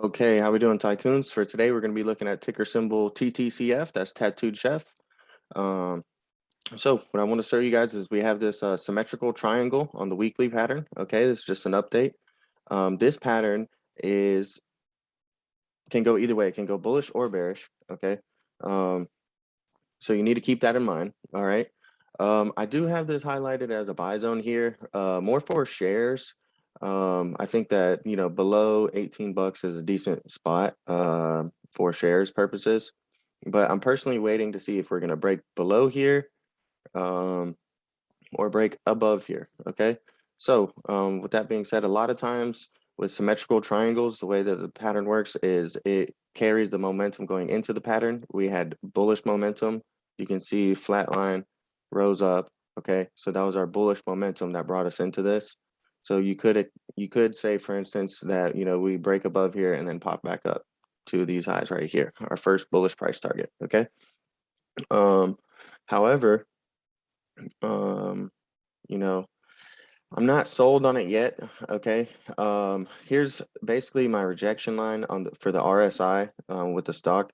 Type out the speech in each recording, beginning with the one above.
Okay, how we doing, tycoons? For today, we're going to be looking at ticker symbol TTCF. That's Tattooed Chef. Um, so what I want to show you guys is we have this symmetrical triangle on the weekly pattern. Okay, this is just an update. This pattern is can go either way. It can go bullish or bearish. Okay, um, so you need to keep that in mind. All right. I do have this highlighted as a buy zone here, more for shares. I think that, below 18 bucks is a decent spot for shares purposes, but I'm personally waiting to see if we're going to break below here um, or break above here. Okay. So with that being said, a lot of times with symmetrical triangles, the way that the pattern works is it carries the momentum going into the pattern. We had bullish momentum. You can see flat line rose up. Okay. So that was our bullish momentum that brought us into this. So you could say, for instance, that we break above here and then pop back up to these highs right here, our first bullish price target. Okay. Um, however, um, you know, I'm not sold on it yet. Okay. Here's basically my rejection line for the RSI with the stock.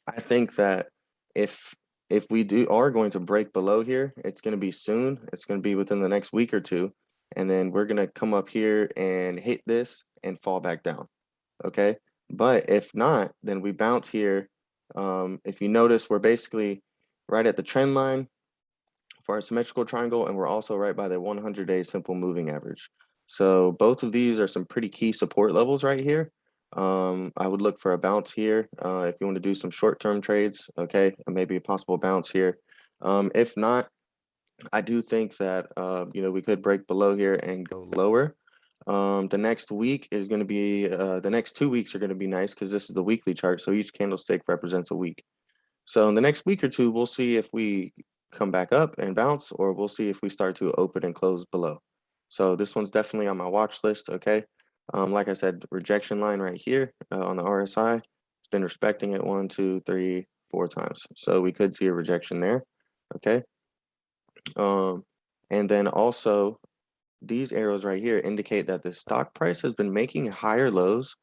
I think that if if we are going to break below here, it's going to be soon. It's going to be within the next week or two, and then we're going to come up here and hit this and fall back down. Okay. But if not, then we bounce here. If you notice, we're basically right at the trend line for our symmetrical triangle, and we're also right by the 100-day simple moving average. So both of these are some pretty key support levels right here. I would look for a bounce here if you want to do some short-term trades, okay, maybe a possible bounce here. If not, I do think that we could break below here and go lower. The next week is going to be the next 2 weeks are going to be nice because this is the weekly chart, so each candlestick represents a week. So in the next week or two, we'll see if we come back up and bounce, or we'll see if we start to open and close below. So this one's definitely on my watch list. Okay. Like I said, rejection line right here on the RSI. It's been respecting it 1, 2, 3, 4 times. So we could see a rejection there. Okay. Um, and then also these arrows right here indicate that the stock price has been making higher lows.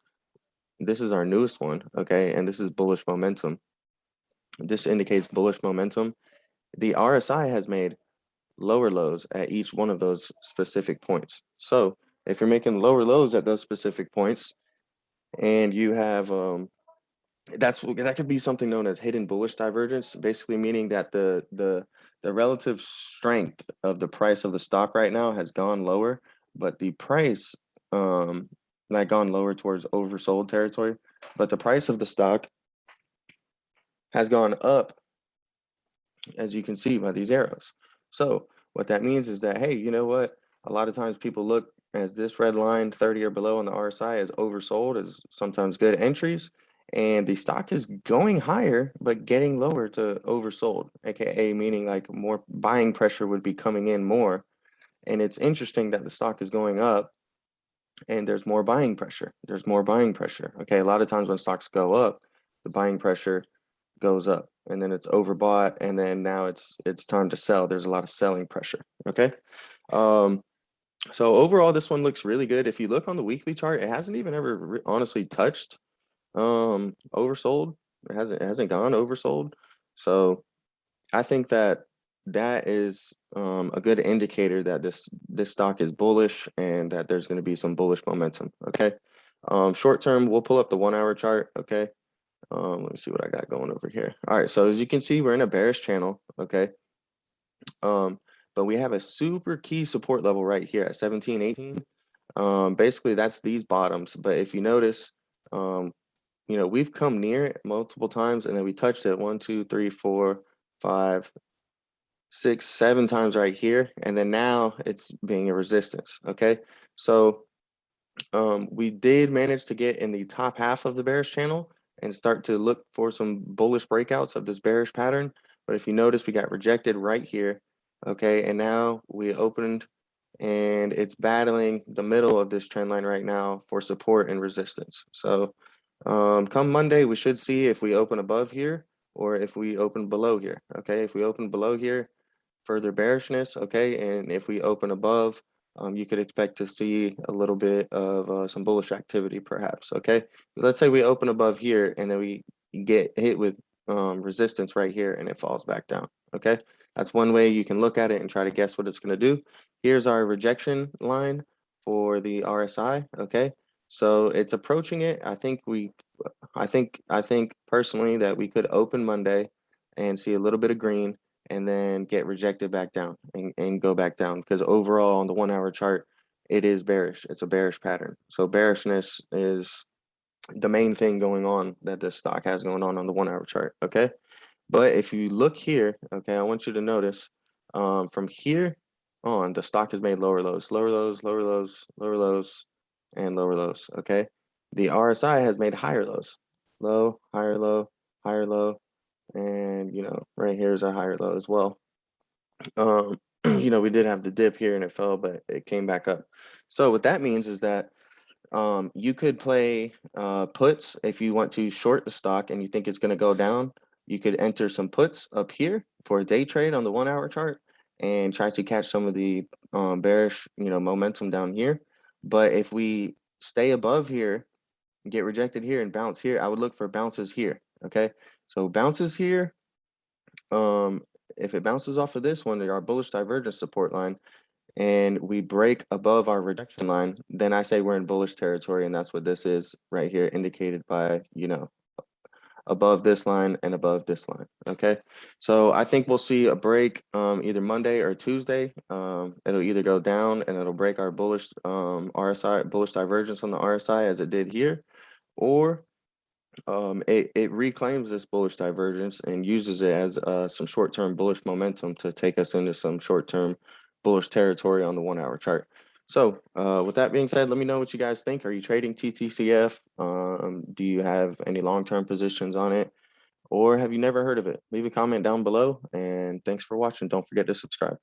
This is our newest one. Okay. And this is bullish momentum. This indicates bullish momentum. The RSI has made lower lows at each one of those specific points. So if you're making lower lows at those specific points, and you have that could be something known as hidden bullish divergence, basically meaning that the relative strength of the price of the stock right now has gone lower, but the price not gone lower towards oversold territory, but the price of the stock has gone up, as you can see by these arrows. So what that means is that, hey, you know what? A lot of times people look as this red line 30 or below on the RSI as oversold, as sometimes good entries. And the stock is going higher, but getting lower to oversold, aka meaning like more buying pressure would be coming in more. And it's interesting that the stock is going up and there's more buying pressure. There's more buying pressure. Okay. A lot of times when stocks go up, the buying pressure goes up and then it's overbought, and then now it's time to sell. There's a lot of selling pressure. Okay. um so overall this one looks really good. If you look on the weekly chart, it hasn't even ever honestly touched oversold. It hasn't gone oversold. So I think that that is a good indicator that this stock is bullish and that there's going to be some bullish momentum. Okay. Short term, we'll pull up the 1 hour chart. Okay. Let me see what I got going over here. All right, so as you can see, we're in a bearish channel, okay? But we have a super key support level right here at 17, 18. Basically, that's these bottoms. But if you notice, we've come near it multiple times, and then we touched it 1, 2, 3, 4, 5, 6, 7 times right here, and then now it's being a resistance, okay? So we did manage to get in the top half of the bearish channel and start to look for some bullish breakouts of this bearish pattern. But if you notice, we got rejected right here. Okay, and now we opened and it's battling the middle of this trend line right now for support and resistance. So come Monday, we should see if we open above here or if we open below here. Okay, if we open below here, further bearishness. Okay, and if we open above, you could expect to see a little bit of some bullish activity, perhaps. Okay, let's say we open above here and then we get hit with resistance right here and it falls back down. Okay, that's one way you can look at it and try to guess what it's going to do. Here's our rejection line for the RSI. Okay, so it's approaching it. I think personally that we could open Monday and see a little bit of green and then get rejected back down and go back down, because overall on the 1 hour chart, it is bearish. It's a bearish pattern. So bearishness is the main thing going on that the stock has going on the 1 hour chart. Okay. But if you look here, okay, I want you to notice from here on, the stock has made lower lows, lower lows, lower lows, lower lows, and lower lows. Okay. The RSI has made higher lows, low, higher low, and right here is our higher low as well. We did have the dip here and it fell, but it came back up. So what that means is that you could play puts if you want to short the stock and you think it's going to go down. You could enter some puts up here for a day trade on the 1 hour chart and try to catch some of the bearish, momentum down here. But if we stay above here, get rejected here and bounce here, I would look for bounces here. Okay, so bounces here. If it bounces off of this one, our bullish divergence support line, and we break above our rejection line, then I say we're in bullish territory, and that's what this is right here, indicated by, above this line and above this line. Okay, so I think we'll see a break either Monday or Tuesday. It'll either go down and it'll break our bullish RSI, bullish divergence on the RSI as it did here, or it reclaims this bullish divergence and uses it as some short-term bullish momentum to take us into some short-term bullish territory on the 1 hour chart. So with that being said, let me know what you guys think. Are you trading TTCF? Do you have any long-term positions on it? Or have you never heard of it? Leave a comment down below, and thanks for watching. Don't forget to subscribe.